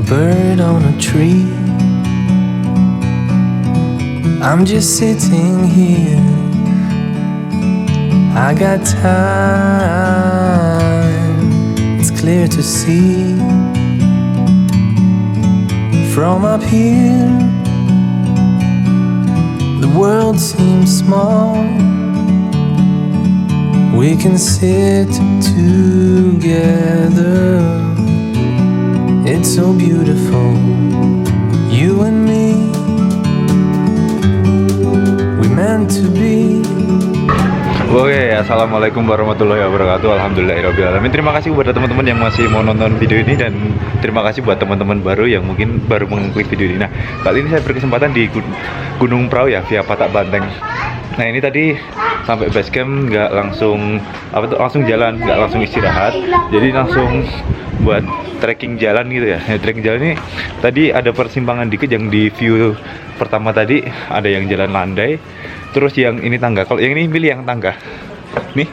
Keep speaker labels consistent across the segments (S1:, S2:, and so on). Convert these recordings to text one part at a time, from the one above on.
S1: bird on a tree. I'm just sitting here. I got time. It's clear to see from up here. The world seems small. We can sit together. It's so beautiful, you and me. We meant to be.
S2: Oke, assalamualaikum warahmatullahi wabarakatuh. Alhamdulillahirobbilalamin. Terima kasih buat teman-teman yang masih mau nonton video ini, dan terima kasih buat teman-teman baru yang mungkin baru mengklik video ini. Nah, kali ini saya berkesempatan di Gunung Prau ya, via Patak Banteng. Nah, ini tadi sampai base camp nggak langsung langsung jalan, nggak langsung istirahat, jadi langsung buat trekking jalan gitu ya. Trekking jalan ini tadi ada persimpangan dikit yang di view pertama tadi ada yang jalan landai, terus yang ini tangga. Kalau yang ini pilih yang tangga. Nih,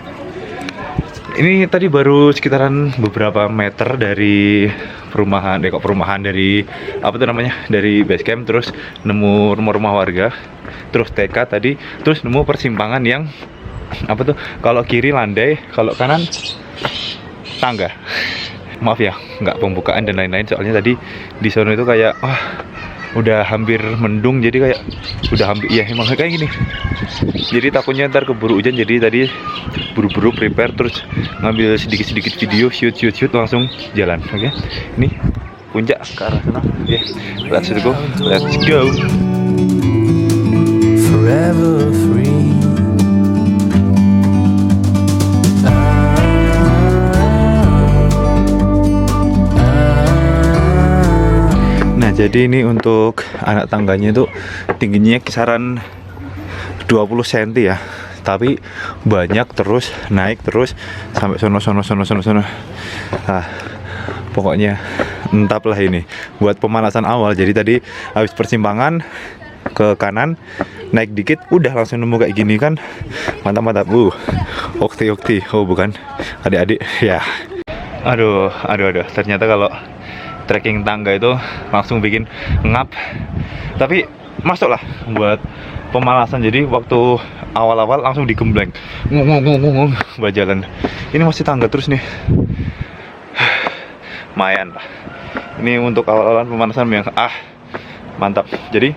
S2: ini tadi baru sekitaran beberapa meter dari perumahan, dari dari base camp, terus nemu rumah-rumah warga, terus TK tadi, terus nemu persimpangan yang kalau kiri landai, kalau kanan tangga. Maaf ya, nggak pembukaan dan lain-lain, soalnya tadi di sana itu kayak udah hampir mendung, jadi kayak udah hampir, ya emang kayak gini. Jadi takutnya ntar keburu hujan, jadi tadi buru-buru prepare, terus ngambil sedikit-sedikit video, shoot langsung jalan. Oke, ini puncak ke arah sana. Oke, let's go.
S1: Forever free.
S2: Jadi ini untuk anak tangganya itu tingginya kisaran 20 cm ya, tapi banyak, terus naik terus sampai sono. Nah, pokoknya entap lah ini buat pemanasan awal. Jadi tadi habis persimpangan ke kanan, naik dikit udah langsung nemu kayak gini kan, mantap. Okti. Oh bukan, adik-adik ya. Aduh, ternyata kalau trekking tangga itu langsung bikin ngap, tapi masuk lah buat pemalasan. Jadi waktu awal-awal langsung digembleng ngomong buat jalan. Ini masih tangga terus nih, lumayan lah. Ini untuk awal-awalan pemanasan yang mantap. Jadi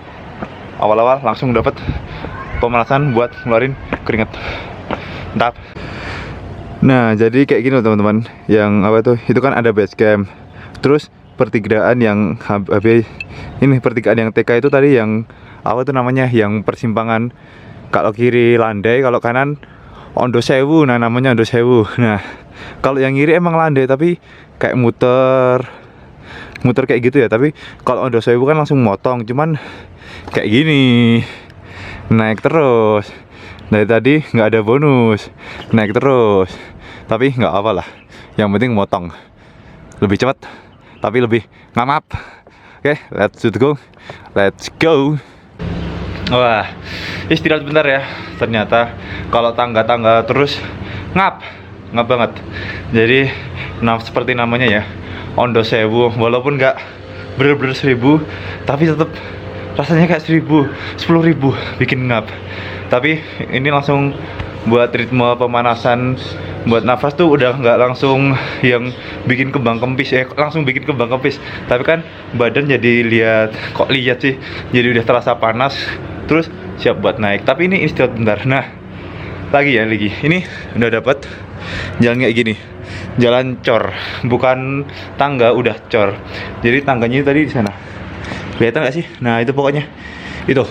S2: awal-awal langsung dapat pemanasan buat ngeluarin keringat, mantap. Nah, jadi kayak gini loh teman-teman, yang itu kan ada base camp, terus pertigaan yang pertigaan yang TK itu tadi, yang yang persimpangan, kalau kiri landai, kalau kanan Ondo Sewu. Nah, namanya Ondo Sewu. Nah, kalau yang kiri emang landai tapi kayak muter kayak gitu ya. Tapi kalau Ondo Sewu kan langsung motong, cuman kayak gini, naik terus. Dari tadi nggak ada bonus, naik terus, tapi nggak apa lah, yang penting motong lebih cepat tapi lebih ngamap. Oke, let's go. Wah, istirahat bentar ya. Ternyata kalau tangga-tangga terus ngap banget. Jadi seperti namanya ya, Ondo Sewu, walaupun nggak bener-bener 1000, tapi tetap rasanya kayak 10.000 bikin ngap. Tapi ini langsung buat ritme pemanasan, buat nafas tuh udah nggak langsung yang bikin kembang kempis, tapi kan badan jadi lihat sih, jadi udah terasa panas, terus siap buat naik. Tapi ini istirahat bentar. Nah, lagi ini udah dapat jalan kayak gini, jalan cor, bukan tangga, udah cor. Jadi tangganya tadi di sana, kelihatan nggak sih? Nah, itu pokoknya itu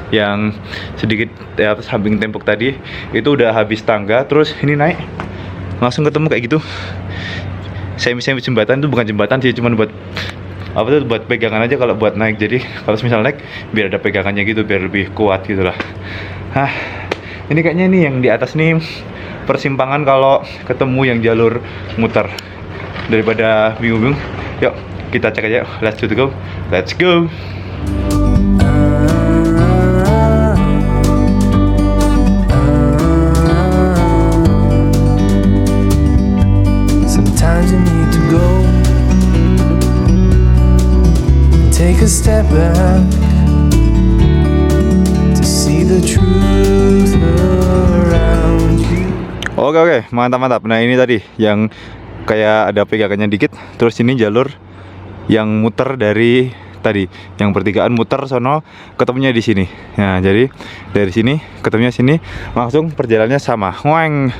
S2: yang sedikit ya, samping tembok tadi itu udah habis tangga, terus ini naik langsung ketemu kayak gitu. Semi jembatan itu bukan jembatan sih, cuman buat buat pegangan aja kalau buat naik. Jadi kalau misal naik biar ada pegangannya gitu, biar lebih kuat gitu lah. Ini kayaknya nih yang di atas nih persimpangan kalau ketemu yang jalur muter. Daripada bingung-bingung, yuk kita cek aja. Let's go.
S1: Sometimes you need to go take a step back to see the truth around you.
S2: Oke, mantap. Nah ini tadi yang kayak ada pegangannya dikit. Terus ini jalur yang muter dari tadi, yang pertigaan muter sono ketemunya di sini. Nah jadi dari sini ketemunya sini, langsung perjalanannya sama. Weng,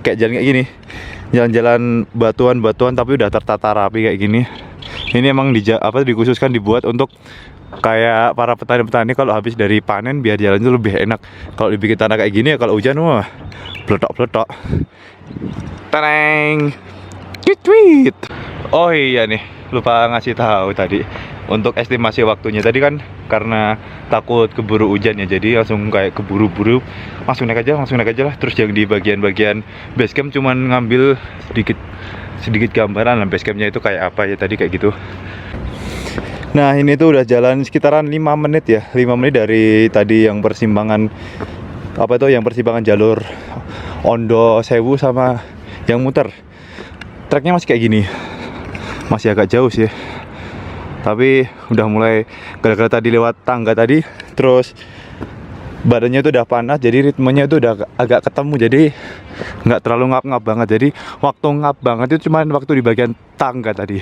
S2: kayak jalan kayak gini, jalan-jalan batuan tapi udah tertata rapi kayak gini. Ini emang dikhususkan dibuat untuk kayak para petani-petani kalau habis dari panen biar jalan itu lebih enak. Kalau dibikin tanah kayak gini ya kalau hujan wah peletok. Taneng. Tweet. Oh iya nih, lupa ngasih tahu tadi untuk estimasi waktunya. Tadi kan karena takut keburu hujan ya, jadi langsung kayak keburu-buru langsung naik aja lah. Terus yang di bagian-bagian basecamp cuman ngambil sedikit gambaran lah basecampnya itu kayak apa ya tadi kayak gitu. Nah ini tuh udah jalan sekitaran 5 menit ya, 5 menit dari tadi yang persimpangan persimpangan jalur Ondo Sewu sama yang muter. Treknya masih kayak gini, masih agak jauh sih, tapi udah mulai gara-gara tadi lewat tangga tadi, terus badannya itu udah panas, jadi ritmenya itu udah agak ketemu, jadi nggak terlalu ngap-ngap banget. Jadi waktu ngap banget itu cuma waktu di bagian tangga tadi.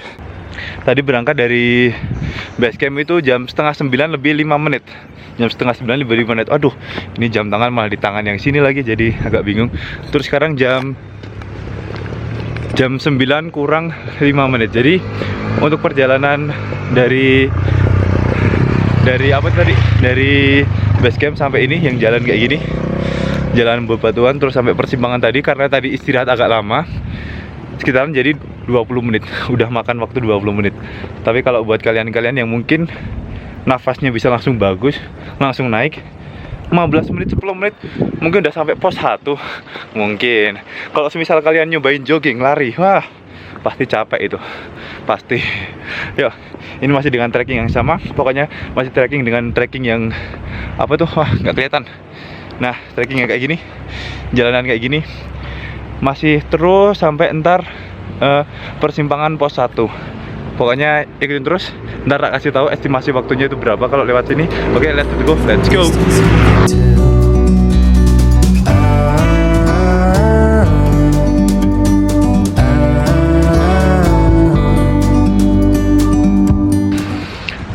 S2: Tadi berangkat dari base camp itu jam 8:30 lebih 5 menit. Jam 8:30 lebih 5 menit. Aduh, ini jam tangan malah di tangan yang sini lagi, jadi agak bingung. Terus sekarang jam 9 kurang 5 menit. Jadi untuk perjalanan dari base camp sampai ini yang jalan kayak gini, jalan bebatuan terus sampai persimpangan tadi, karena tadi istirahat agak lama, sekitaran jadi 20 menit. Udah makan waktu 20 menit. Tapi kalau buat kalian-kalian yang mungkin nafasnya bisa langsung bagus, langsung naik 15 menit, 10 menit mungkin udah sampai pos 1. Mungkin kalau semisal kalian nyobain jogging, lari, wah pasti capek itu, pasti. Yo, ini masih dengan trekking yang sama, pokoknya masih trekking dengan trekking yang wah nggak kelihatan. Nah trekking yang kayak gini, jalanan kayak gini, masih terus sampai ntar persimpangan pos 1. Pokoknya ikutin terus, ntar tak kasih tahu estimasi waktunya itu berapa kalau lewat sini. Oke, let's go.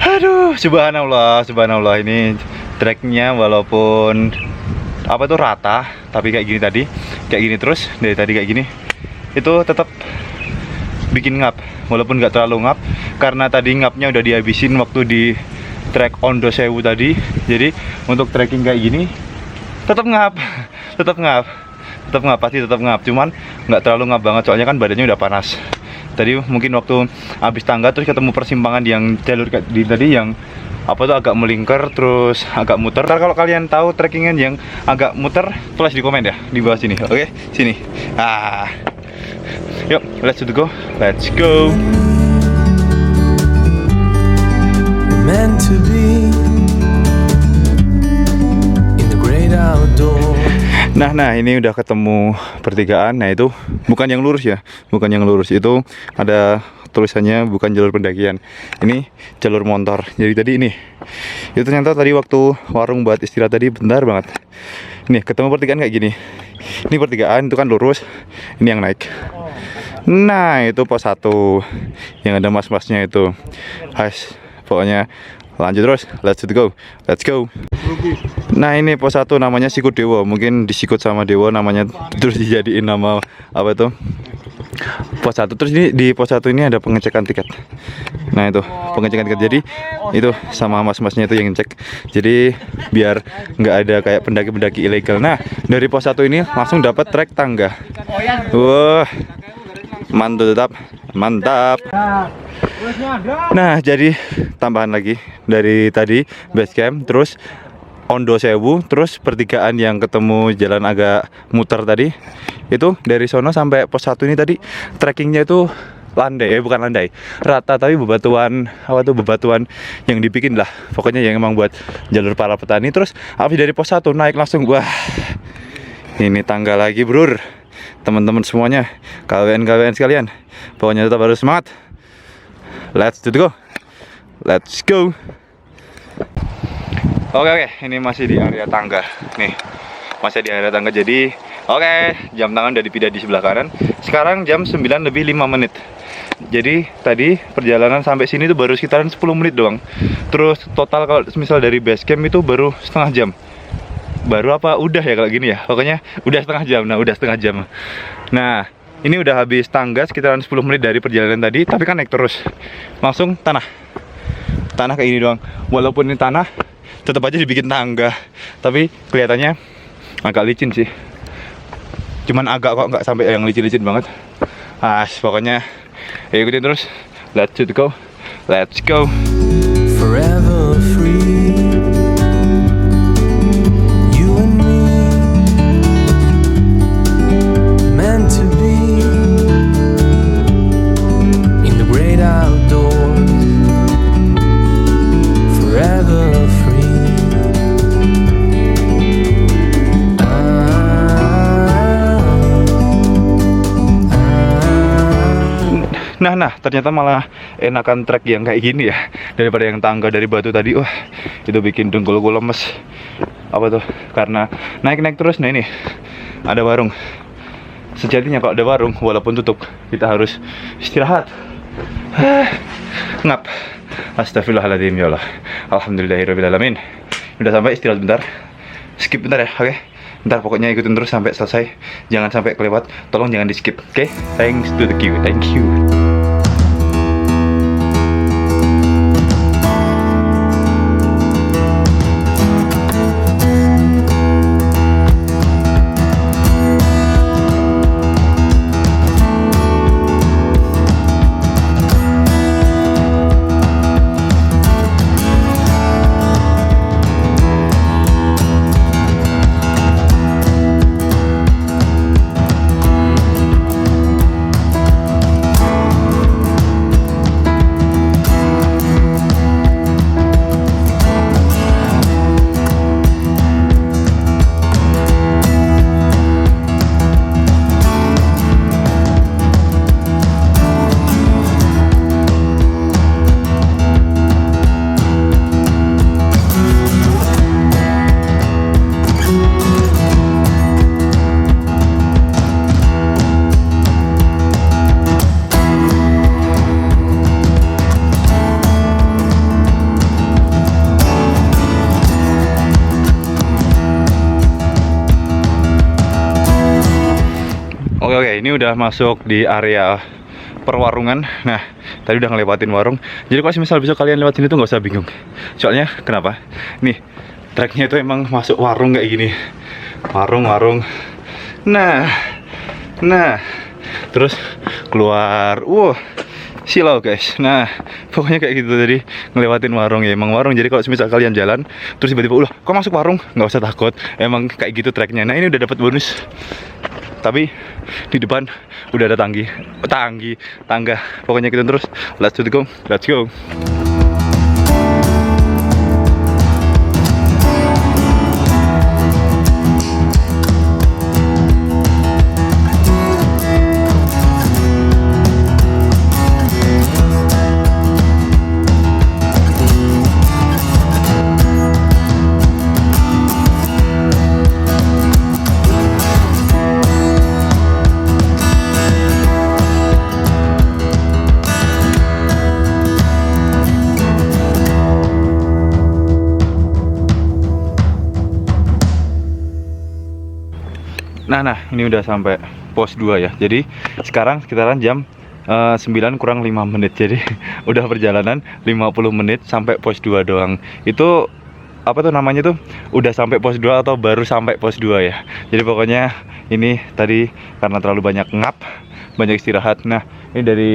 S2: Aduh, subhanallah ini treknya walaupun rata, tapi kayak gini terus dari tadi kayak gini, itu tetap bikin ngap, walaupun nggak terlalu ngap karena tadi ngapnya udah dihabisin waktu di trek Ondo Sewu tadi. Jadi untuk trekking kayak gini tetap ngap, pasti tetap ngap, cuman nggak terlalu ngap banget soalnya kan badannya udah panas. Tadi mungkin waktu habis tangga terus ketemu persimpangan yang jalur tadi yang agak melingkar terus agak muter. Ntar kalau kalian tahu trekkingan yang agak muter, tulis di komen ya di bawah sini. Oke, sini. Yuk, let's go.
S1: We're meant to be in the great outdoors.
S2: Nah ini udah ketemu pertigaan. Nah itu bukan yang lurus ya, itu ada tulisannya bukan jalur pendakian, ini jalur motor. Jadi tadi itu ternyata tadi waktu warung buat istirahat tadi bentar banget. Nih ketemu pertigaan kayak gini. Ini pertigaan itu kan lurus, ini yang naik. Nah itu pos 1 yang ada mas-masnya itu. Pokoknya lanjut terus, let's go. Nah ini pos 1 namanya Sikut Dewo, mungkin disikut sama Dewo namanya, terus dijadiin nama pos 1. Terus ini di pos 1 ini ada pengecekan tiket. Nah itu pengecekan tiket, jadi itu sama mas-masnya itu yang ngecek, jadi biar nggak ada kayak pendaki-pendaki ilegal. Nah dari pos 1 ini langsung dapat trek tangga. Wah mantap. Nah jadi tambahan lagi dari tadi base camp, terus Ondo Sewu, terus pertigaan yang ketemu jalan agak muter tadi, itu dari sono sampai pos 1 ini tadi trekkingnya itu bukan landai, rata, tapi bebatuan yang dibikin lah, pokoknya yang emang buat jalur para petani. Terus habis dari pos 1 naik langsung, wah ini tangga lagi brur. Teman-teman semuanya, KWN sekalian, pokoknya tetap harus semangat. Let's go. let's go. Oke, ini masih di area tangga. Nih, masih di area tangga. Jadi, jam tangan udah dipindah di sebelah kanan. Sekarang jam 9 lebih 5 menit. Jadi, tadi perjalanan sampai sini tuh baru sekitaran 10 menit doang. Terus total kalau misal dari base camp itu baru setengah jam. Baru apa udah ya kalau gini ya. Pokoknya udah setengah jam. Nah, udah setengah jam. Nah, ini udah habis tangga sekitaran 10 menit dari perjalanan tadi, tapi kan naik terus. Langsung tanah kayak gini doang. Walaupun ini tanah, tetap aja dibikin tangga, tapi kelihatannya agak licin sih. Cuman agak kok, nggak sampai yang licin-licin banget. Pokoknya ikutin terus. Let's go.
S1: Forever free. You and me, meant to be in the great outdoors. Forever free.
S2: Nah, ternyata malah enakan trek yang kayak gini ya daripada yang tangga dari batu tadi. Wah, itu bikin dengkulku lemes. Apa tuh? Karena naik terus. Nah, ini ada warung. Sejatinya kalau ada warung, walaupun tutup, kita harus istirahat. Ngap. Astagfirullahaladzim, ya Allah. Alhamdulillahirrahmanirrahim. Udah sampai, istirahat bentar. Skip bentar ya, oke? Bentar, pokoknya ikutin terus sampai selesai. Jangan sampai kelewat. Tolong jangan di skip, oke? Thanks to the queue. Thank you. Oke, ini udah masuk di area perwarungan. Nah, tadi udah ngelewatin warung. Jadi kalau misal besok kalian lewat sini tuh nggak usah bingung. Soalnya kenapa? Nih, treknya itu emang masuk warung kayak gini. Warung. Nah, terus keluar. Silau guys. Nah, pokoknya kayak gitu tadi, ngelewatin warung ya. Emang warung. Jadi kalau misal kalian jalan terus tiba-tiba, kok masuk warung? Nggak usah takut. Emang kayak gitu treknya. Nah, ini udah dapat bonus. Tapi di depan udah ada tangga. Pokoknya kita terus. Let's go. Nah, ini udah sampai pos 2 ya. Jadi sekarang sekitaran jam 9 kurang 5 menit. Jadi udah perjalanan 50 menit sampai pos 2 doang. Itu apa tuh namanya tuh? Udah sampai pos 2 atau baru sampai pos 2 ya. Jadi pokoknya ini tadi karena terlalu banyak banyak istirahat. Nah, ini dari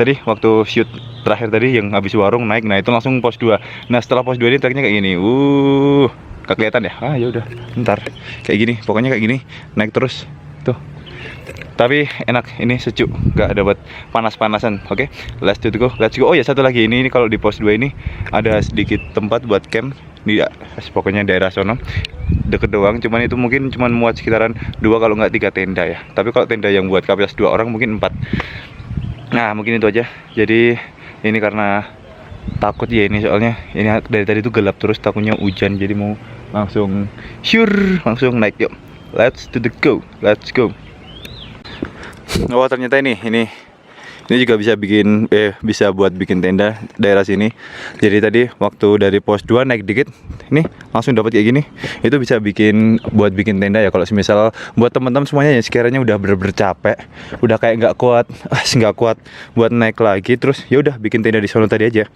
S2: tadi waktu shoot terakhir tadi yang habis warung naik. Nah, itu langsung pos 2. Nah, setelah pos 2 ini treknya kayak gini. Gak kelihatan ya? Ya udah, ntar kayak gini, pokoknya kayak gini, naik terus tuh. Tapi enak, ini sejuk, gak ada buat panas-panasan. Oke, let's go. Oh ya, satu lagi, ini kalau di pos 2 ini ada sedikit tempat buat camp di pokoknya daerah sono, deket doang. Cuman itu mungkin cuman muat sekitaran 2 kalau nggak 3 tenda ya. Tapi kalau tenda yang buat kapasitas 2 orang mungkin 4. Nah, mungkin itu aja. Jadi ini karena takut ya ini, soalnya ini dari tadi tuh gelap terus, takutnya hujan, jadi mau langsung langsung naik. Yuk, let's go. Oh ternyata ini juga bisa bisa buat bikin tenda daerah sini. Jadi tadi waktu dari pos 2 naik dikit, ini langsung dapat kayak gini. Itu bisa buat bikin tenda ya. Kalau misal buat teman-teman semuanya ya sekiranya udah bener-bener capek, udah kayak nggak kuat buat naik lagi, terus ya udah bikin tenda di sono tadi aja.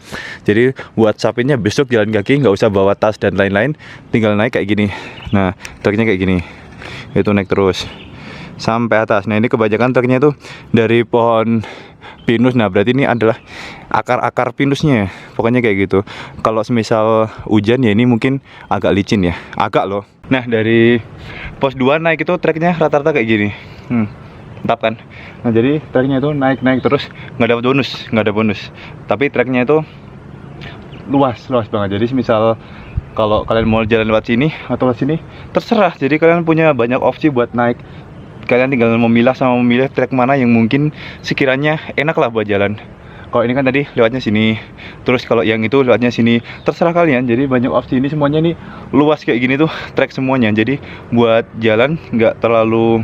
S2: Jadi buat sapinnya besok jalan kaki, nggak usah bawa tas dan lain-lain, tinggal naik kayak gini. Nah truknya kayak gini, itu naik terus sampai atas. Nah ini kebanyakan truknya tuh dari pohon pinus. Nah berarti ini adalah akar-akar pinusnya, pokoknya kayak gitu. Kalau semisal hujan ya ini mungkin agak licin ya, agak loh. Nah dari pos 2 naik itu treknya rata-rata kayak gini. Mantap kan. Nah jadi treknya itu naik terus, nggak ada bonus, tapi treknya itu luas banget. Jadi misal kalau kalian mau jalan lewat sini atau lewat sini terserah. Jadi kalian punya banyak opsi buat naik. Kalian tinggal memilih trek mana yang mungkin sekiranya enak lah buat jalan. Kalau ini kan tadi lewatnya sini, terus kalau yang itu lewatnya sini, terserah kalian. Jadi banyak opsi, ini semuanya nih luas kayak gini tuh trek semuanya. Jadi buat jalan nggak terlalu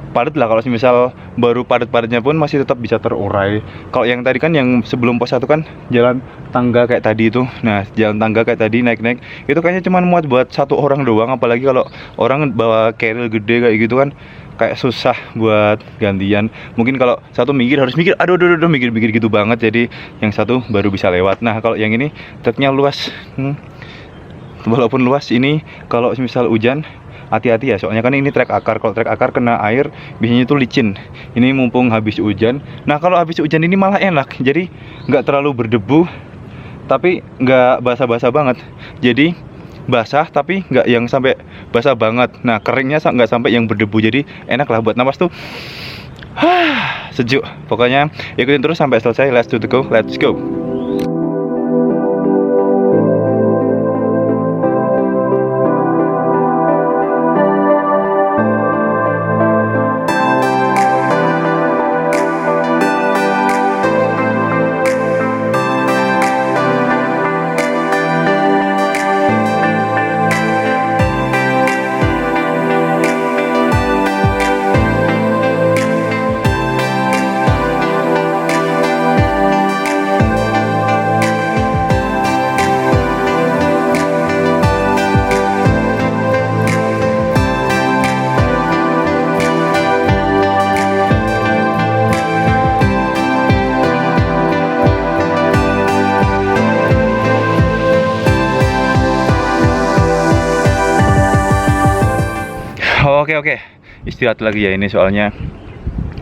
S2: padat lah. Kalau misal baru padat-padatnya pun masih tetap bisa terurai. Kalau yang tadi kan yang sebelum pos 1 kan jalan tangga kayak tadi itu. Nah jalan tangga kayak tadi naik itu kayaknya cuma muat buat 1 orang doang. Apalagi kalau orang bawa carrier gede kayak gitu kan, kayak susah buat gantian. Mungkin kalau satu harus mikir aduh mikir gitu banget, jadi yang satu baru bisa lewat. Nah kalau yang ini truknya luas, walaupun luas ini kalau misal hujan hati-hati ya, soalnya kan ini trek akar. Kalau trek akar kena air biasanya itu licin. Ini mumpung habis hujan. Nah kalau habis hujan ini malah enak, jadi nggak terlalu berdebu tapi nggak basah-basah banget. Jadi basah tapi nggak yang sampai basah banget. Nah keringnya nggak sampai yang berdebu, jadi enak lah buat napas tuh. Sejuk. Pokoknya ikutin terus sampai selesai. Let's go. Oke, istirahat lagi ya ini, soalnya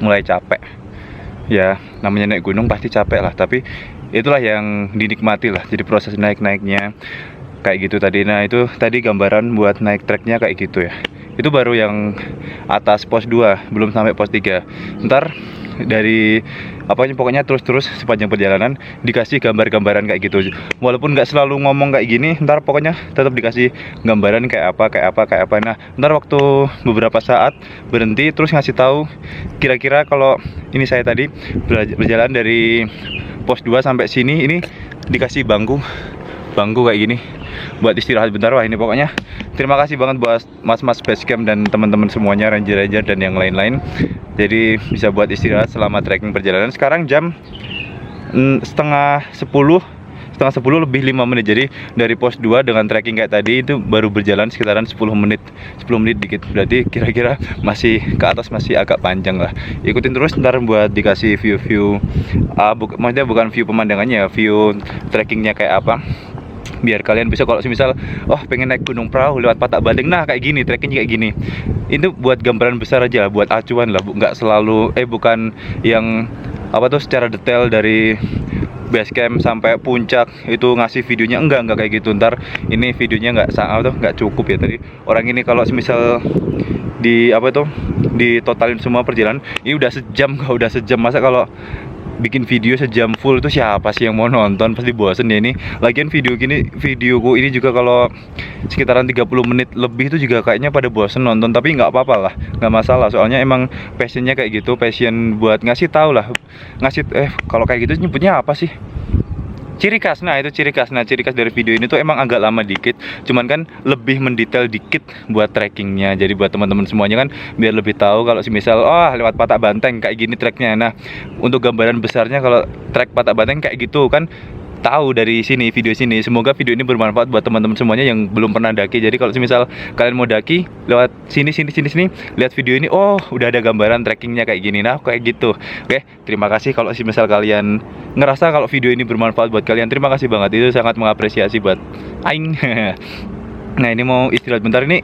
S2: mulai capek. Ya namanya naik gunung pasti capek lah, tapi itulah yang dinikmati lah. Jadi proses naiknya kayak gitu tadi. Nah itu tadi gambaran buat naik treknya kayak gitu ya. Itu baru yang atas pos 2, belum sampai pos 3. Ntar dari pokoknya terus sepanjang perjalanan dikasih gambar-gambaran kayak gitu. Walaupun nggak selalu ngomong kayak gini, ntar pokoknya tetap dikasih gambaran kayak apa. Nah ntar waktu beberapa saat berhenti terus ngasih tahu kira-kira kalau ini saya tadi berjalan dari pos 2 sampai sini, ini dikasih bangku kayak gini buat istirahat bentar. Wah ini pokoknya terima kasih banget buat mas-mas basecamp dan teman-teman semuanya, ranger dan yang lain-lain. Jadi bisa buat istirahat selama trekking perjalanan. Sekarang jam setengah 10 lebih 5 menit. Jadi dari pos 2 dengan trekking kayak tadi itu baru berjalan sekitaran 10 menit dikit. Berarti kira-kira masih ke atas, masih agak panjang lah. Ikutin terus ntar buat dikasih view maksudnya bukan view pemandangannya, view trekkingnya kayak apa, biar kalian bisa kalau misal pengen naik gunung perahu lewat Patak Bandeng, nah kayak gini, trekkingnya kayak gini. Itu buat gambaran besar aja, buat acuan lah, nggak selalu bukan yang secara detail dari base camp sampai puncak itu ngasih videonya, enggak kayak gitu. Ntar ini videonya nggak cukup ya. Tadi orang ini kalau misal ditotalin semua perjalanan ini udah sejam, masa kalau bikin video sejam full itu siapa sih yang mau nonton, pasti bosen ya ini. Lagian videoku ini juga kalau sekitaran 30 menit lebih itu juga kayaknya pada bosen nonton, tapi nggak apa-apa lah, nggak masalah, soalnya emang passionnya kayak gitu, passion buat ngasih tahu lah, kalau kayak gitu nyebutnya apa sih, ciri khas. Nah, itu ciri khas. Nah, ciri khas dari video ini tuh emang agak lama dikit, cuman kan lebih mendetail dikit buat trackingnya. Jadi buat teman-teman semuanya kan biar lebih tahu kalau semisal lewat Patak Banteng kayak gini tracknya. Nah, untuk gambaran besarnya kalau track Patak Banteng kayak gitu kan tahu dari sini, video sini. Semoga video ini bermanfaat buat teman-teman semuanya yang belum pernah daki. Jadi kalau semisal kalian mau daki lewat sini, lihat video ini, udah ada gambaran trekkingnya kayak gini. Nah, kayak gitu. Oke, terima kasih kalau semisal kalian ngerasa kalau video ini bermanfaat buat kalian. Terima kasih banget, itu sangat mengapresiasi buat aing. Nah, ini mau istirahat bentar. Ini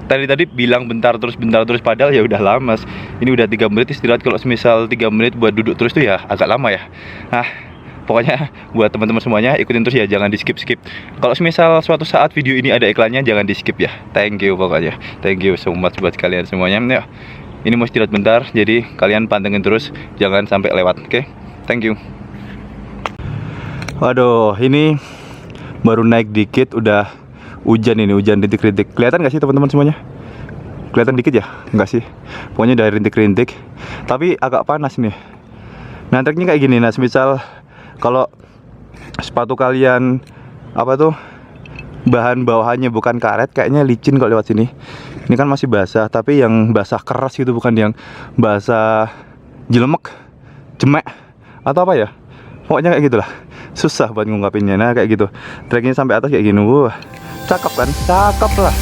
S2: tadi bilang bentar terus padahal ya udah lama. Ini udah 3 menit istirahat. Kalau semisal 3 menit buat duduk terus tuh ya agak lama ya. Nah, pokoknya buat teman-teman semuanya ikutin terus ya, jangan di skip. Kalau misal suatu saat video ini ada iklannya jangan di skip ya. Thank you pokoknya. Thank you so much buat kalian semuanya. Yuk, ini mau istirahat bentar, jadi kalian pantengin terus, jangan sampai lewat. Oke? Thank you. Waduh, ini baru naik dikit udah hujan ini, hujan rintik-rintik. Kelihatan nggak sih teman-teman semuanya? Kelihatan dikit ya? Enggak sih. Pokoknya udah rintik-rintik. Tapi agak panas nih. Nah, treknya kayak gini. Nah, semisal kalau sepatu kalian bahan bawahannya bukan karet, kayaknya licin kalau lewat sini. Ini kan masih basah, tapi yang basah keras gitu, bukan yang basah jelemek, jemek atau apa ya. Pokoknya kayak gitulah. Susah buat ngungkapinnya. Nah, kayak gitu. Treknya sampai atas kayak gini. Wah, cakep kan? Cakep lah.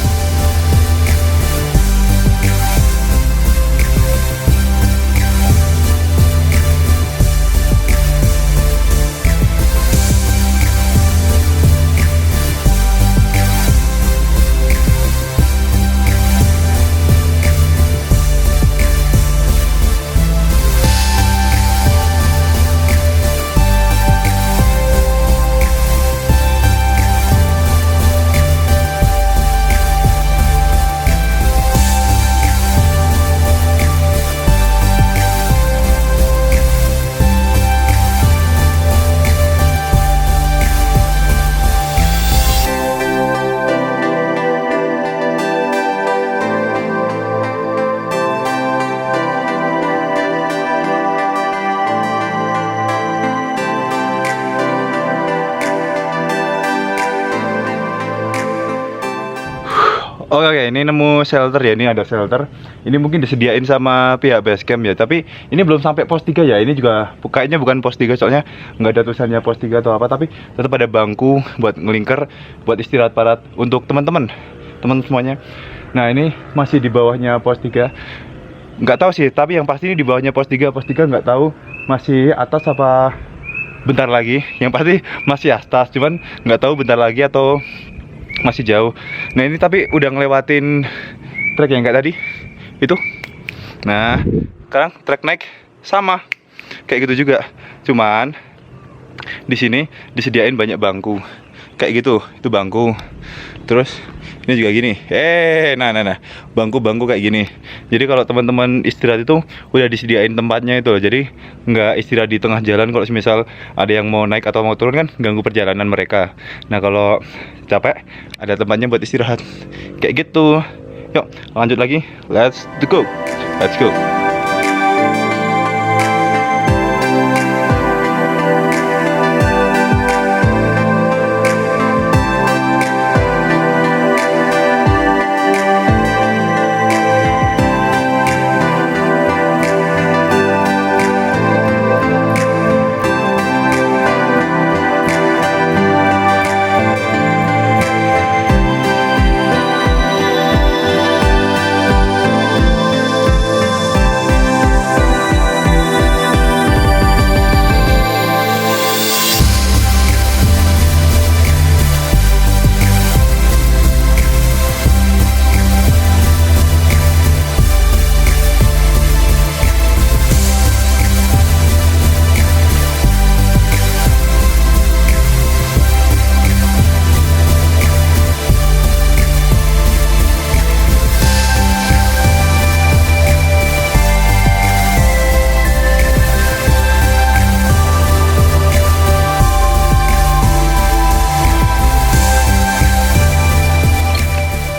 S2: Oke, ini nemu shelter ya, ini ada shelter. Ini mungkin disediain sama pihak basecamp ya, tapi ini belum sampai pos 3 ya. Ini juga kayaknya bukan pos 3 soalnya nggak ada tulisannya pos 3 atau apa, tapi tetap ada bangku buat ngelingker, buat istirahat parat untuk teman semuanya. Nah, ini masih di bawahnya pos 3. Nggak tahu sih, tapi yang pasti ini di bawahnya pos 3. Pos 3 nggak tahu masih atas apa bentar lagi. Yang pasti masih atas, cuman nggak tahu bentar lagi atau masih jauh. Nah, ini tapi udah ngelewatin trek yang kayak tadi itu. Nah, sekarang trek naik sama kayak gitu juga, cuman di sini disediain banyak bangku kayak gitu. Itu bangku, terus ini juga gini. Nah, bangku kayak gini. Jadi kalau teman-teman istirahat itu udah disediain tempatnya itu loh. Jadi nggak istirahat di tengah jalan. Kalau misal ada yang mau naik atau mau turun kan ganggu perjalanan mereka. Nah, kalau capek ada tempatnya buat istirahat kayak gitu. Yuk lanjut lagi. Let's go.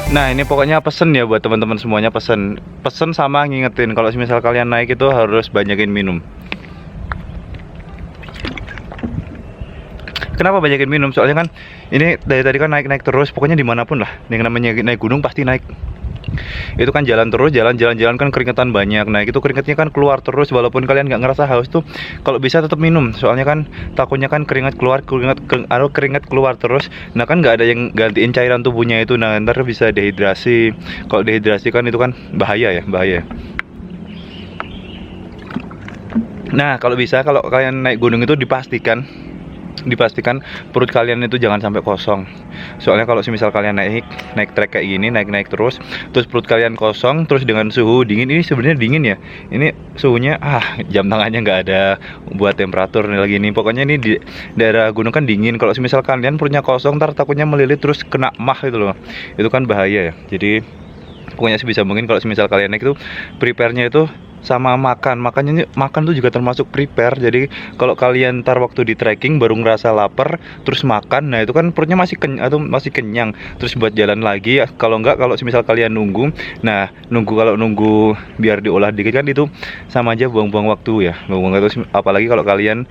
S2: Nah, ini pokoknya pesen ya buat teman-teman semuanya, pesen sama ngingetin kalau misal kalian naik itu harus banyakin minum. Kenapa banyakin minum? Soalnya kan ini dari tadi kan naik terus, pokoknya dimanapun lah. Yang namanya naik gunung pasti naik. Itu kan jalan terus, jalan kan keringetan banyak. Nah itu keringetnya kan keluar terus, walaupun kalian nggak ngerasa haus tuh, kalau bisa tetap minum. Soalnya kan takutnya kan keringet keluar terus. Nah kan nggak ada yang gantiin cairan tubuhnya itu. Nah ntar bisa dehidrasi. Kalau dehidrasi kan itu kan bahaya ya, bahaya. Nah kalau bisa, kalau kalian naik gunung itu dipastikan perut kalian itu jangan sampai kosong. Soalnya kalau semisal kalian naik trek kayak gini, naik terus perut kalian kosong, terus dengan suhu dingin, ini sebenarnya dingin ya. Ini suhunya jam tangannya nggak ada buat temperatur nih lagi ini. Pokoknya ini di daerah gunung kan dingin. Kalau semisal kalian perutnya kosong, ntar takutnya melilit terus kena mah gitu loh. Itu kan bahaya ya. Jadi pokoknya sebisa mungkin kalau semisal kalian naik itu prepare-nya itu sama makan tuh juga termasuk prepare. Jadi kalau kalian ntar waktu di trekking baru ngerasa lapar terus makan, nah itu kan perutnya masih kenyang, terus buat jalan lagi ya. Kalau semisal kalian nunggu biar diolah dikit kan itu sama aja buang-buang waktu ya, buang-buang waktu. Apalagi kalau kalian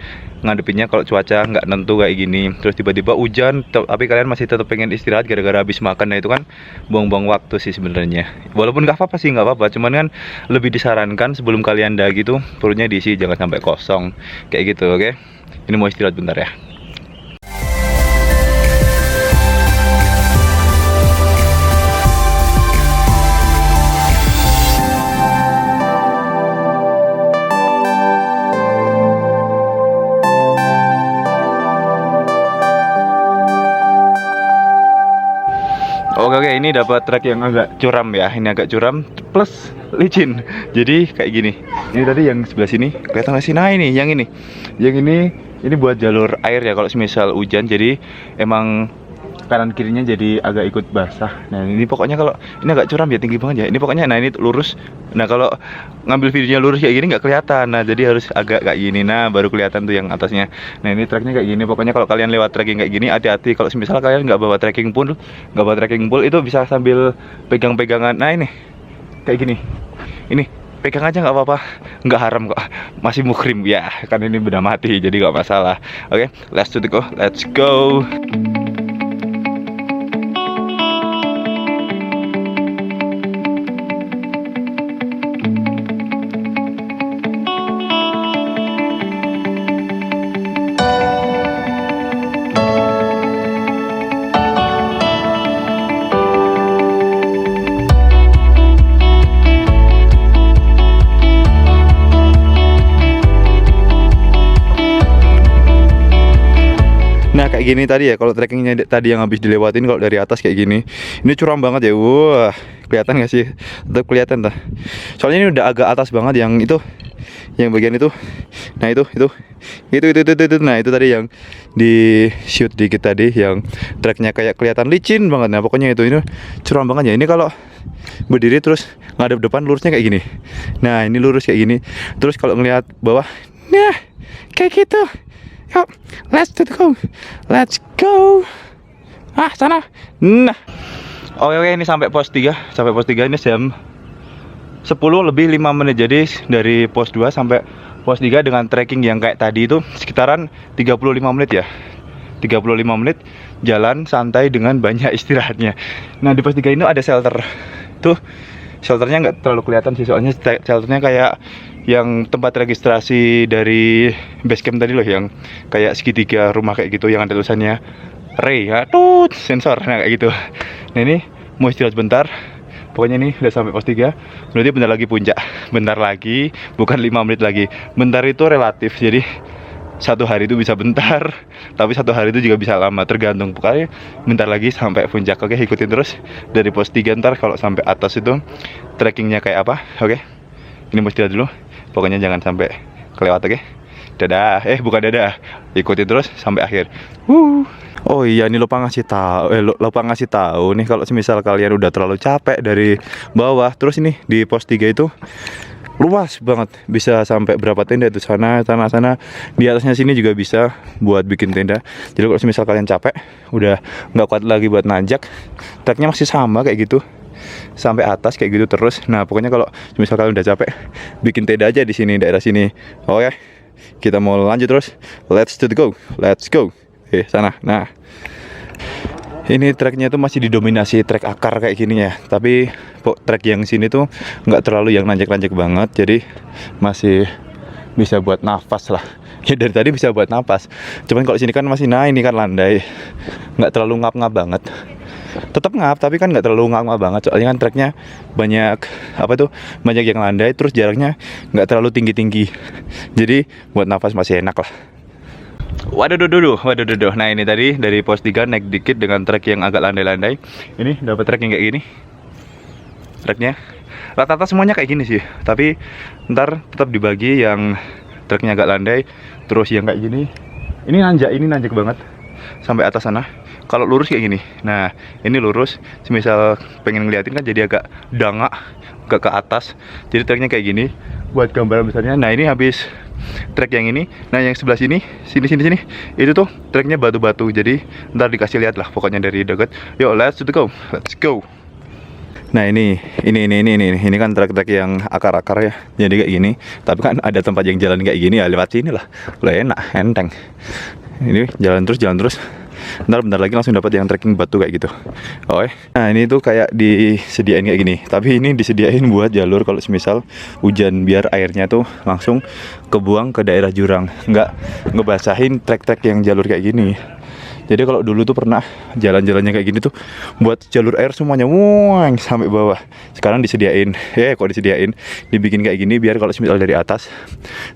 S2: ngadepinnya kalau cuaca nggak nentu kayak gini, terus tiba-tiba hujan tapi kalian masih tetap pengen istirahat gara-gara habis makan. Nah itu kan buang-buang waktu sih sebenarnya. Walaupun nggak apa-apa, cuman kan lebih disarankan sebelum kalian daki tuh perutnya diisi, jangan sampai kosong kayak gitu. Oke, ini mau istirahat bentar ya. Oke, ini dapat trek yang agak curam ya. Ini agak curam plus licin. Jadi kayak gini. Ini tadi yang sebelah sini kelihatan nggak sih? Nah ini, yang ini buat jalur air ya. Kalau semisal hujan, jadi emang kanan kirinya jadi agak ikut basah. Nah ini pokoknya kalau ini agak curam ya, tinggi banget ya. Ini pokoknya, nah ini lurus. Nah kalau ngambil videonya lurus kayak gini nggak kelihatan. Nah jadi harus agak kayak gini. Nah baru kelihatan tuh yang atasnya. Nah ini treknya kayak gini. Pokoknya kalau kalian lewat trekking kayak gini, hati-hati. Kalau misalnya kalian nggak bawa trekking pole, itu bisa sambil pegang-pegangan. Nah ini kayak gini. Ini pegang aja nggak apa-apa, nggak haram kok, masih muhrim ya. Kan ini benda mati, jadi nggak masalah. Oke, let's go. Nah kayak gini tadi ya, kalau trekkingnya tadi yang habis dilewatin, kalau dari atas kayak gini, ini curam banget ya. Wah, kelihatan nggak sih? Tetap kelihatan dah. Soalnya ini udah agak atas banget, yang itu, yang bagian itu. Nah itu. Nah itu tadi yang di shoot dikit tadi, yang treknya kayak kelihatan licin banget. Nah pokoknya ini curam banget ya. Ini kalau berdiri terus ngadep depan, lurusnya kayak gini. Nah ini lurus kayak gini. Terus kalau ngelihat bawah, nah kayak gitu. Yuk, let's go. Sana. Nah. Oke, ini sampai pos 3. Ini jam 10 lebih 5 menit. Jadi dari pos 2 sampai pos 3 dengan trekking yang kayak tadi itu sekitaran 35 menit ya. 35 menit jalan santai dengan banyak istirahatnya. Nah, di pos 3 ini ada shelter. Tuh, shelternya nggak terlalu kelihatan sih, soalnya shelternya kayak yang tempat registrasi dari base camp tadi loh, yang kayak segitiga rumah kayak gitu, yang ada tulisannya Ray ya, sensor, nah kayak gitu. Nah ini mau istirahat bentar. Pokoknya ini udah sampai pos 3. Berarti bentar lagi puncak. Bentar lagi, bukan 5 menit lagi. Bentar itu relatif, jadi satu hari itu bisa bentar, tapi satu hari itu juga bisa lama, tergantung. Pokoknya bentar lagi sampai puncak. Oke, ikutin terus dari pos 3. Ntar kalau sampai atas itu trekkingnya kayak apa. Oke, ini mau istirahat dulu. Pokoknya jangan sampai kelewat. Oke, dadah. Bukan dadah, ikutin terus sampai akhir. Oh iya, ini lupa ngasih tahu nih, kalau semisal kalian udah terlalu capek dari bawah, terus ini di pos 3 itu luas banget, bisa sampai berapa tenda itu, sana. Di atasnya sini juga bisa buat bikin tenda. Jadi kalau semisal kalian capek, udah nggak kuat lagi buat nanjak, treknya masih sama kayak gitu sampai atas kayak gitu terus. Nah pokoknya kalau misal kalian udah capek, bikin tenda aja di sini, daerah sini. Oke, kita mau lanjut terus. Let's go. Sana. Nah, ini treknya tuh masih didominasi trek akar kayak gini ya. Tapi trek yang sini tuh nggak terlalu yang nanjak-nanjak banget. Jadi masih bisa buat nafas lah. Ya dari tadi bisa buat nafas. Cuman kalau sini kan masih ini kan landai. Nggak terlalu ngap-ngap banget. Tetap ngap tapi kan nggak terlalu ngap-ngap banget. Soalnya kan treknya banyak banyak yang landai. Terus jaraknya nggak terlalu tinggi-tinggi. Jadi buat nafas masih enak lah. Waduh. Nah ini tadi dari pos 3 naik dikit dengan trek yang agak landai-landai. Ini dapat trek yang kayak gini. Treknya rata-rata semuanya kayak gini sih. Tapi ntar tetap dibagi yang treknya agak landai. Terus yang kayak gini. Ini nanjak banget sampai atas sana. Kalau lurus kayak gini. Nah ini lurus. Semisal pengen ngeliatin kan jadi agak dangak ke atas. Jadi treknya kayak gini. Buat gambaran besarnya. Nah ini habis trek yang ini. Nah yang sebelah sini itu tuh treknya batu-batu. Jadi ntar dikasih lihat lah pokoknya dari dekat. Yuk let's go. Nah ini kan trek-trek yang akar-akar ya. Jadi kayak gini. Tapi kan ada tempat yang jalan kayak gini ya, lewat sini lah. Enak, enteng. Ini jalan terus. Bentar lagi langsung dapat yang trekking batu kayak gitu. Oke. Nah ini tuh kayak disediain kayak gini. Tapi ini disediain buat jalur kalau semisal hujan, biar airnya tuh langsung kebuang ke daerah jurang. Nggak ngebasahin trek-trek yang jalur kayak gini. Jadi kalau dulu tuh pernah jalan-jalannya kayak gini tuh buat jalur air semuanya sampai bawah. Sekarang disediain, dibikin kayak gini biar kalau semisal dari atas,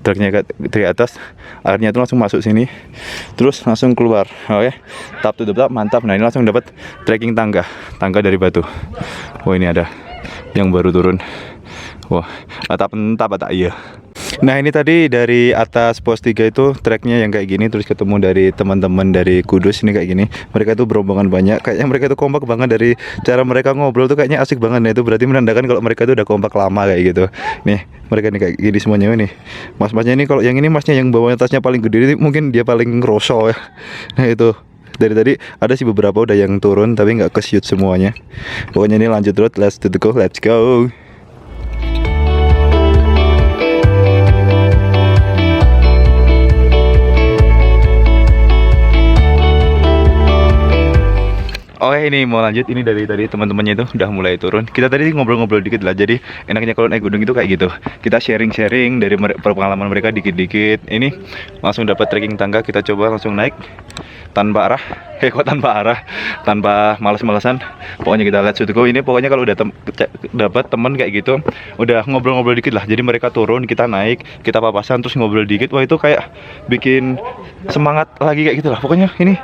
S2: truknya dari atas, airnya tuh langsung masuk sini, terus langsung keluar. Oke, tap mantap. Nah ini langsung dapat trekking tangga dari batu. Oh ini ada yang baru turun. Wah, tak iya. Nah ini tadi dari atas pos 3 itu treknya yang kayak gini. Terus ketemu dari teman-teman dari Kudus ini kayak gini. Mereka tuh berombongan banyak. Kayaknya mereka tuh kompak banget. Dari cara mereka ngobrol tuh kayaknya asik banget. Nah itu berarti menandakan kalau mereka tuh udah kompak lama kayak gitu. Nih mereka nih kayak gini semuanya nih. Mas-masnya ini, kalau yang ini masnya yang bawa tasnya paling gede ini, mungkin dia paling ngerosok ya. Nah itu dari tadi ada sih beberapa udah yang turun tapi nggak ke-shoot semuanya. Pokoknya ini lanjut road, let's go. Oke ini mau lanjut. Ini dari tadi teman-temannya itu udah mulai turun. Kita tadi ngobrol-ngobrol dikit lah. Jadi enaknya kalau naik gunung itu kayak gitu. Kita sharing dari pengalaman mereka dikit-dikit. Ini langsung dapat trekking tangga. Kita coba langsung naik tanpa arah. Tanpa malas-malasan. Pokoknya kita let's go. Ini pokoknya kalau udah dapat teman kayak gitu, udah ngobrol-ngobrol dikit lah. Jadi mereka turun, kita naik, kita papasan terus ngobrol dikit. Wah itu kayak bikin semangat lagi kayak gitu lah. Pokoknya ini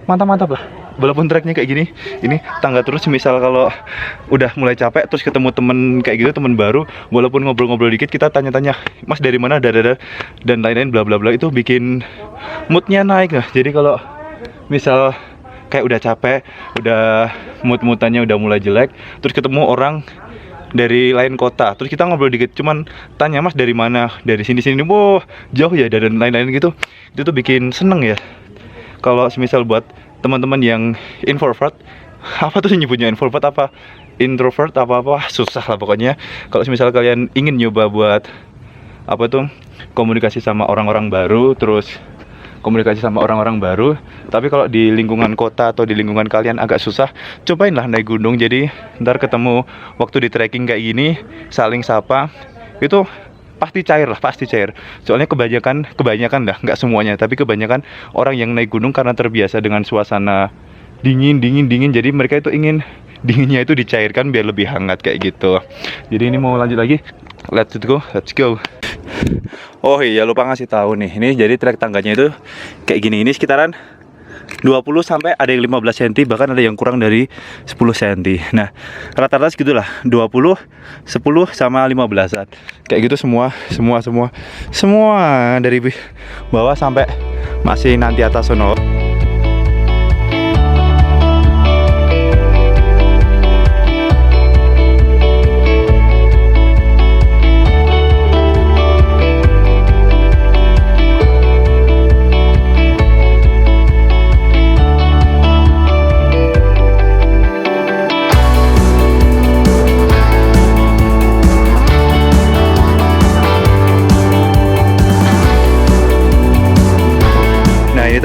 S2: mantap lah. Walaupun treknya kayak gini, ini tangga terus. Misal kalau udah mulai capek terus ketemu temen kayak gitu, temen baru, walaupun ngobrol-ngobrol dikit, kita tanya-tanya, mas dari mana, dan lain-lain bla bla bla, itu bikin moodnya naik lah. Jadi kalau misal kayak udah capek, udah mood-moodannya udah mulai jelek, terus ketemu orang dari lain kota, terus kita ngobrol dikit, cuman tanya, mas dari mana, dari sini, wah jauh ya, dan lain-lain gitu, itu tuh bikin seneng ya. Kalau semisal buat teman-teman yang introvert, apa tuh nyebutnya, introvert apa introvert apa susah lah pokoknya. Kalau misal kalian ingin nyoba buat komunikasi sama orang-orang baru, tapi kalau di lingkungan kota atau di lingkungan kalian agak susah, cobain lah naik gunung. Jadi ntar ketemu waktu di trekking kayak gini, saling sapa, itu pasti cair. Soalnya kebanyakan lah, nggak semuanya, tapi kebanyakan orang yang naik gunung karena terbiasa dengan suasana dingin. Jadi mereka itu ingin dinginnya itu dicairkan biar lebih hangat kayak gitu. Jadi ini mau lanjut lagi. Let's go. Oh iya, lupa ngasih tahu nih. Ini jadi trek tangganya itu kayak gini. Ini sekitaran 20 sampai ada yang 15 cm, bahkan ada yang kurang dari 10 cm. Nah, rata-rata segitulah, 20, 10 sama 15-an. Kayak gitu semua dari bawah sampai masih nanti atas sono.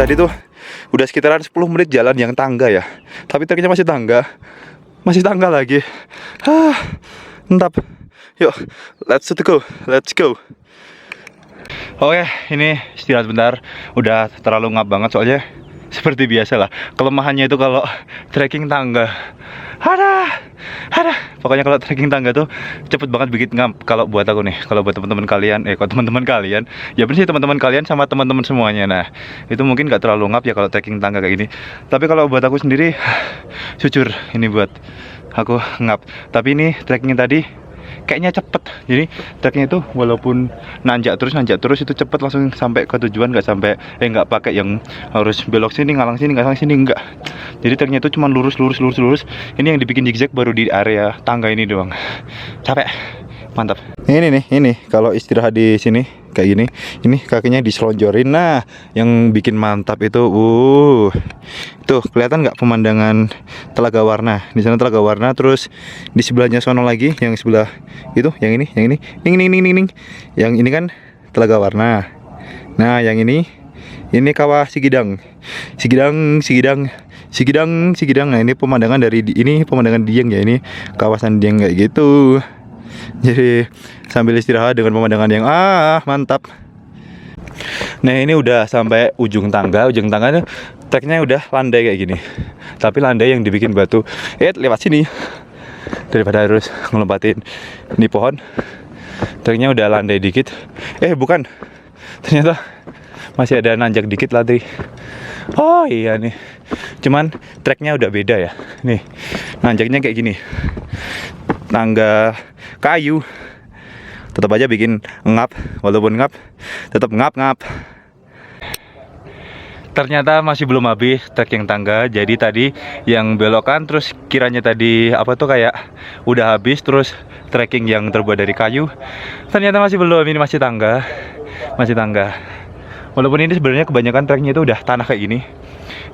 S2: Tadi tuh udah sekitaran 10 menit jalan yang tangga ya. Tapi treknya masih tangga. Masih tangga lagi. Mantap. Yuk, let's go. Let's go. Oke, ini istirahat bentar. Udah terlalu ngap banget soalnya seperti biasa lah. Kelemahannya itu kalau trekking tangga. Pokoknya kalau trekking tangga tuh cepet banget bikin ngap. Kalau buat aku nih, kalau buat teman-teman kalian, kalau teman-teman kalian, ya bener sih teman-teman kalian sama teman-teman semuanya. Nah, itu mungkin gak terlalu ngap ya kalau trekking tangga kayak gini. Tapi kalau buat aku sendiri, jujur ini buat aku ngap. Tapi ini trekking tadi kayaknya cepet, jadi treknya itu walaupun nanjak terus itu cepet langsung sampai ke tujuan, nggak pakai yang harus belok sini ngalang sini enggak. Jadi treknya itu cuma lurus. Ini yang dibikin zigzag baru di area tangga ini doang. Capek, mantap. Ini kalau istirahat di sini kayak gini, ini kakinya diselonjorin. Nah, yang bikin mantap itu, tuh kelihatan nggak pemandangan Telaga Warna? Di sana Telaga Warna, terus di sebelahnya sono lagi, yang sebelah itu, yang ini, yang ini kan Telaga Warna. Nah, yang ini Kawah Sigidang. Nah, ini pemandangan dari ini pemandangan Dieng ya, ini kawasan Dieng kayak gitu. Jadi sambil istirahat dengan pemandangan yang mantap. Nah, ini udah sampai ujung tangga tuh treknya udah landai kayak gini. Tapi landai yang dibikin batu. Lewat sini daripada harus ngelompatin di pohon. Treknya udah landai dikit. Bukan. Ternyata masih ada nanjak dikit lagi. Oh iya nih. Cuman treknya udah beda ya. Nih, nanjaknya kayak gini. Tangga kayu. Tetap aja bikin ngap, walaupun ngap tetap ngap. Ternyata masih belum habis trekking tangga. Jadi tadi yang belokan terus kiranya tadi kayak udah habis, terus trekking yang terbuat dari kayu. Ternyata masih belum, ini masih tangga. Walaupun ini sebenarnya kebanyakan treknya itu udah tanah kayak gini.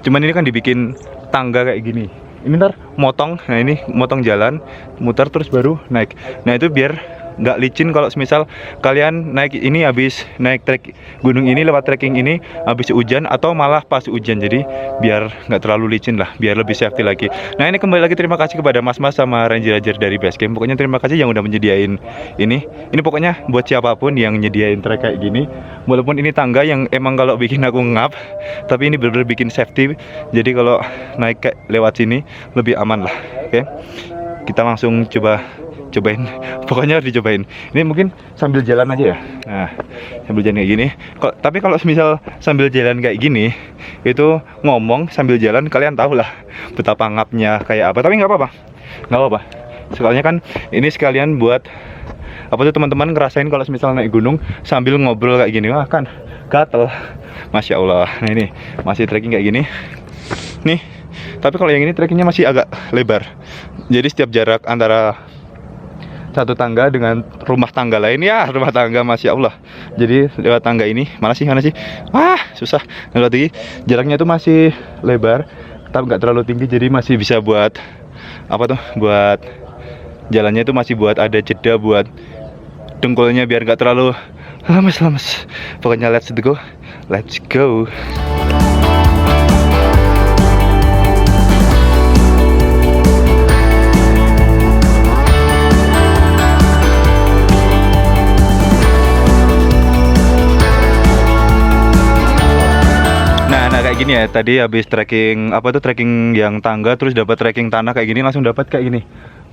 S2: Cuman ini kan dibikin tangga kayak gini. Ini ntar motong, nah ini motong jalan, muter terus baru naik. Nah itu biar nggak licin kalau semisal kalian naik ini habis naik trek gunung ini lewat trekking ini habis hujan atau malah pas hujan, jadi biar nggak terlalu licin lah, biar lebih safety lagi. Nah ini kembali lagi terima kasih kepada mas-mas sama ranger-ranger dari Basecamp. Pokoknya terima kasih yang udah menyediain ini pokoknya buat siapapun yang nyediain trek kayak gini. Walaupun ini tangga yang emang kalau bikin aku ngap, tapi ini bener-bener bikin safety. Jadi kalau naik lewat sini lebih aman lah. Oke, kita langsung cobain, pokoknya harus dicobain. Ini mungkin sambil jalan aja ya. Nah, sambil jalan kayak gini. Tapi kalau misal sambil jalan kayak gini, itu ngomong sambil jalan, kalian tahu lah betapa ngapnya kayak apa. Tapi nggak apa-apa. Soalnya kan ini sekalian buat teman-teman ngerasain kalau misal naik gunung sambil ngobrol kayak gini. Kan gatel, masya Allah. Nah ini masih trekking kayak gini. Nih, tapi kalau yang ini trekkingnya masih agak lebar. Jadi setiap jarak antara satu tangga dengan rumah tangga lain, ya rumah tangga, masya Allah. Jadi lewat tangga ini mana sih susah. Lewat ini jaraknya itu masih lebar, tapi nggak terlalu tinggi, jadi masih bisa buat buat jalannya itu masih buat ada jeda buat dengkulnya biar nggak terlalu lemes. Pokoknya let's go. Nah kayak gini ya, tadi habis trekking trekking yang tangga, terus dapat trekking tanah kayak gini, langsung dapat kayak gini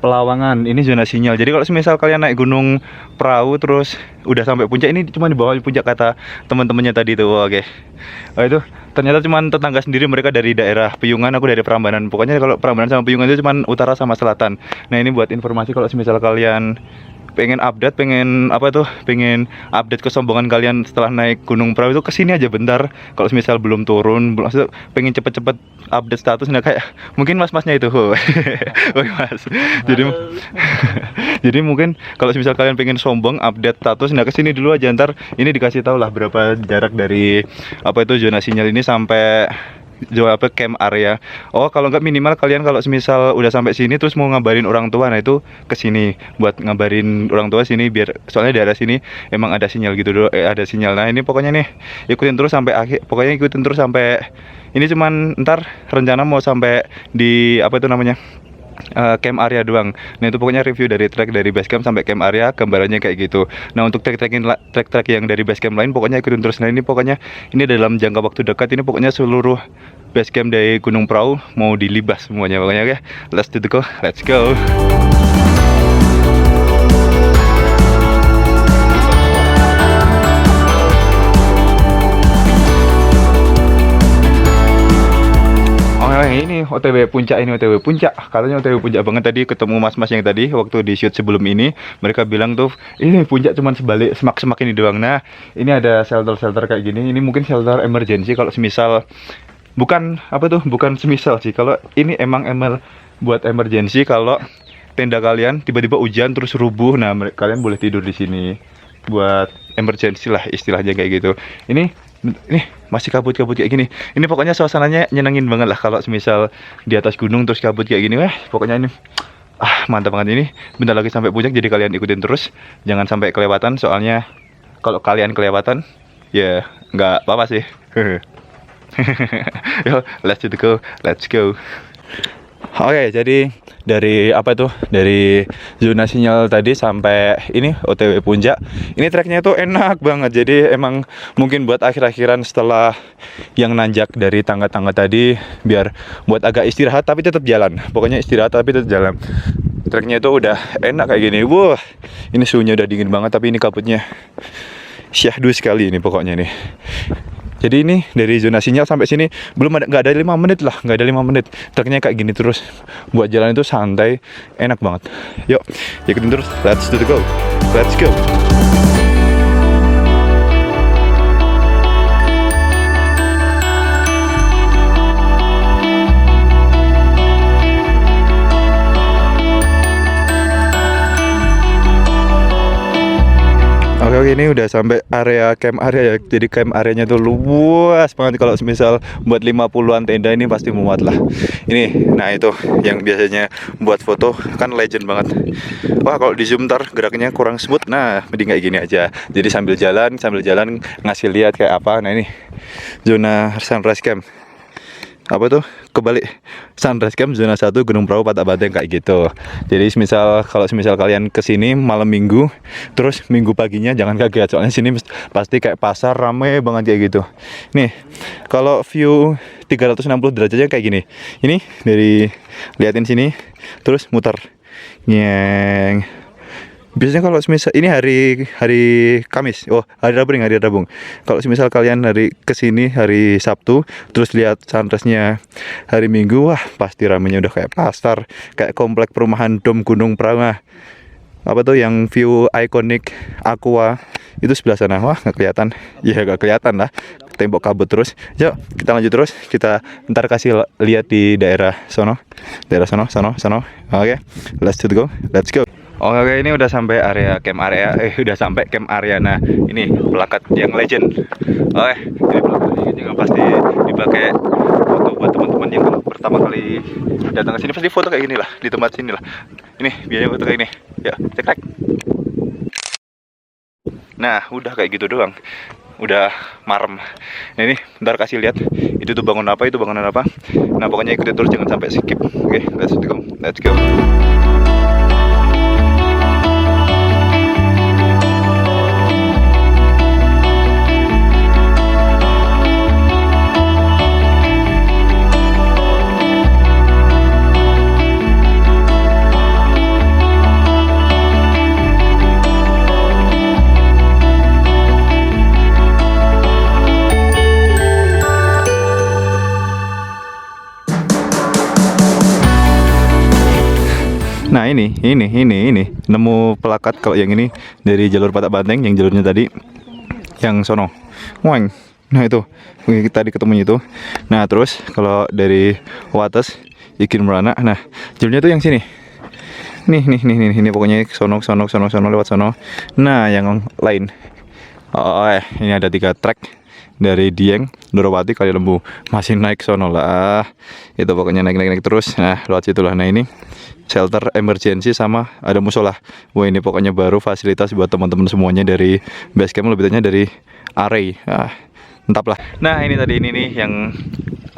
S2: Pelawangan. Ini zona sinyal. Jadi kalau misal kalian naik gunung perahu terus udah sampai puncak, ini cuma di bawah puncak kata teman-temannya tadi tuh. Oke. Itu ternyata cuma tetangga sendiri, mereka dari daerah Piyungan, aku dari Prambanan. Pokoknya kalau Prambanan sama Piyungan itu cuma utara sama selatan. Nah ini buat informasi kalau misal kalian pengen update, pengen update kesombongan kalian setelah naik gunung perahu, itu kesini aja bentar. Kalau misal belum turun, pengen cepet-cepet update status, nah kayak mungkin mas-masnya itu Oke mas. Jadi mungkin kalau misal kalian pengen sombong update status, nah kesini dulu aja, ntar ini dikasih tahu lah berapa jarak dari zona sinyal ini sampai jual apa camp area. Oh, kalau nggak minimal kalian kalau semisal udah sampai sini terus mau ngabarin orang tua, nah itu ke sini buat ngabarin orang tua sini, biar soalnya daerah sini emang ada sinyal gitu dulu, ada sinyal. Nah ini pokoknya nih ikutin terus sampai akhir, pokoknya ikutin terus sampai ini, cuman ntar rencana mau sampai di apa itu namanya, camp area doang. Nah itu pokoknya review dari trek dari base camp sampai camp area, gambarannya kayak gitu. Nah untuk trek-trek yang dari base camp lain pokoknya ikutin terus. Nah ini pokoknya ini dalam jangka waktu dekat ini pokoknya seluruh base camp dari Gunung Prau mau dilibas semuanya pokoknya. Oke, let's do the go, let's go. Ini OTW puncak, ini OTW puncak, katanya OTW puncak banget. Tadi ketemu mas-mas yang tadi waktu di shoot sebelum ini, mereka bilang tuh ini puncak cuman sebalik semak-semak ini doang. Nah ini ada shelter-shelter kayak gini, ini mungkin shelter emergency kalau semisal, bukan apa tuh, bukan semisal sih, kalau ini emang buat emergency, kalau tenda kalian tiba-tiba hujan terus rubuh, nah kalian boleh tidur di sini buat emergency lah istilahnya kayak gitu. Ini masih kabut-kabut kayak gini. Ini pokoknya suasananya nyenengin banget lah kalau semisal di atas gunung terus kabut kayak gini. Wah, pokoknya ini mantap banget ini. Bentar lagi sampai puncak, jadi kalian ikutin terus. Jangan sampai kelewatan, soalnya kalau kalian kelewatan ya nggak apa-apa sih. Yo, let's go, let's go. Oke, jadi dari apa tuh, dari zona sinyal tadi sampai ini OTW puncak, ini treknya tuh enak banget. Jadi emang mungkin buat akhir-akhiran setelah yang nanjak dari tangga-tangga tadi, biar buat agak istirahat tapi tetap jalan. Pokoknya istirahat tapi tetap jalan. Treknya itu udah enak kayak gini. Wah, ini suhunya udah dingin banget, tapi ini kabutnya syahdu sekali ini pokoknya nih. Jadi ini dari zona sinyal sampai sini nggak ada 5 menit lah, nggak ada 5 menit. Treknya kayak gini terus, buat jalan itu santai, enak banget. Yuk, ikutin terus. Let's do the go. Let's go. Oke, ini udah sampai area camp area ya. Jadi camp areanya tuh luas banget. Kalau misal buat 50-an tenda ini pasti muat lah. Ini, nah itu yang biasanya buat foto kan legend banget. Wah, kalau di zoom ntar geraknya kurang smooth. Nah, mending kayak gini aja. Jadi sambil jalan ngasih lihat kayak apa. Nah ini zona sunrise camp. Apa tuh, kebalik, sunrise camp zona 1 Gunung Prau Patak Banteng kayak gitu. Jadi kalau semisal kalian kesini malam minggu, terus minggu paginya jangan kaget, soalnya sini pasti kayak pasar rame banget kayak gitu. Nih kalau view 360 derajatnya kayak gini, ini dari liatin sini terus muter nyeng. Biasanya kalau semisal ini hari Kamis, hari Rabu. Kalau semisal kalian kesini hari Sabtu, terus lihat sunrise-nya hari Minggu, wah pasti ramenya udah kayak pasar, kayak komplek perumahan Dom Gunung Prau. Apa tuh yang view ikonik Aqua itu sebelah sana. Wah nggak kelihatan, ya nggak kelihatan lah, tembok kabut terus. Yuk kita lanjut terus, kita ntar kasih lihat di daerah sono. Oke, let's go, let's go. Oke, ini udah sampai area camp area. Udah sampai camp area. Nah, ini plakat yang legend. Oke, ini plakat ini yang pasti dipakai foto buat teman-teman yang pertama kali datang ke sini, pasti foto kayak gini lah di tempat sini lah. Ini biasanya foto kayak ini. Ya, cek. Nah, udah kayak gitu doang. Udah marem. Nah, ini bentar kasih lihat. Itu tuh bangunan apa, itu bangunan apa. Nah, pokoknya ikutin terus, jangan sampai skip. Oke, let's go. Let's go. Nah ini nemu plakat kalau yang ini dari jalur Patak Banteng, yang jalurnya tadi yang sono. Wang. Nah itu kita tadi ketemunya itu. Nah terus kalau dari Wates Ikin Merana, nah jalurnya tuh yang sini. Nih pokoknya sono lewat sono. Nah yang lain. Ini ada 3 trek. dari Dieng, Ndorowati, Kali Lembu. Masih naik sono lah. Itu pokoknya naik terus. Nah, lewat situ lah. Nah, ini shelter emergency sama ada musola. Wah, ini pokoknya baru fasilitas buat teman-teman semuanya dari base camp, lebih tepatnya dari Array. Mantap lah. Nah, ini tadi ini nih yang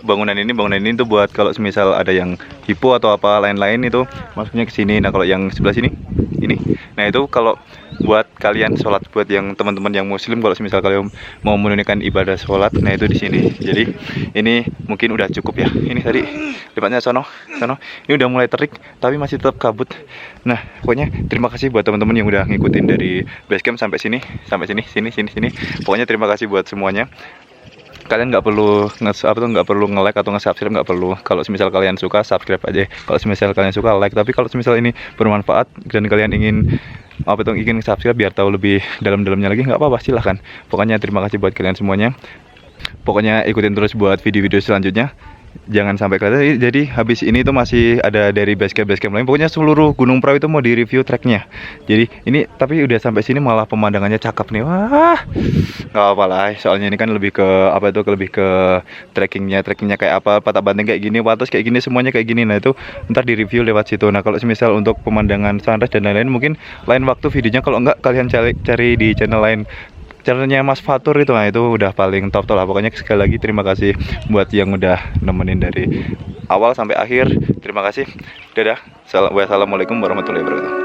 S2: bangunan ini tuh buat kalau semisal ada yang hipo atau apa lain-lain itu masuknya ke sini. Nah, kalau yang sebelah sini ini. Nah, itu kalau buat kalian sholat, buat yang teman-teman yang muslim, kalau semisal kalian mau menunaikan ibadah sholat, nah itu di sini. Jadi ini mungkin udah cukup ya. Ini tadi lihatnya sono. Ini udah mulai terik tapi masih tetap kabut. Nah, pokoknya terima kasih buat teman-teman yang udah ngikutin dari base camp sampai sini. Pokoknya terima kasih buat semuanya. Kalian nggak perlu nggak perlu nge-like atau nge-subscribe, nggak perlu. Kalau semisal kalian suka, subscribe aja. Kalau semisal kalian suka, like. Tapi kalau semisal ini bermanfaat dan kalian ingin ingin subscribe biar tahu lebih dalam-dalamnya lagi, nggak apa-apa, silahkan. Pokoknya terima kasih buat kalian semuanya. Pokoknya ikutin terus buat video-video selanjutnya. Jangan sampai kelihatan. Jadi habis ini tuh masih ada dari base camp lain. Pokoknya seluruh Gunung Prau itu mau di review treknya. Jadi ini tapi udah sampai sini malah pemandangannya cakep nih. Wah, nggak apa lah. Soalnya ini kan lebih ke lebih ke trekkingnya kayak apa, patah banting kayak gini, wates kayak gini, semuanya kayak gini. Nah, itu ntar di review lewat situ. Nah, kalau semisal untuk pemandangan sunrise dan lain-lain mungkin lain waktu videonya. Kalau enggak kalian cari di channel lain. Channelnya Mas Fatur itu, nah itu udah paling top lah. Pokoknya sekali lagi terima kasih buat yang udah nemenin dari awal sampai akhir. Terima kasih. Dadah. Wassalamualaikum warahmatullahi wabarakatuh.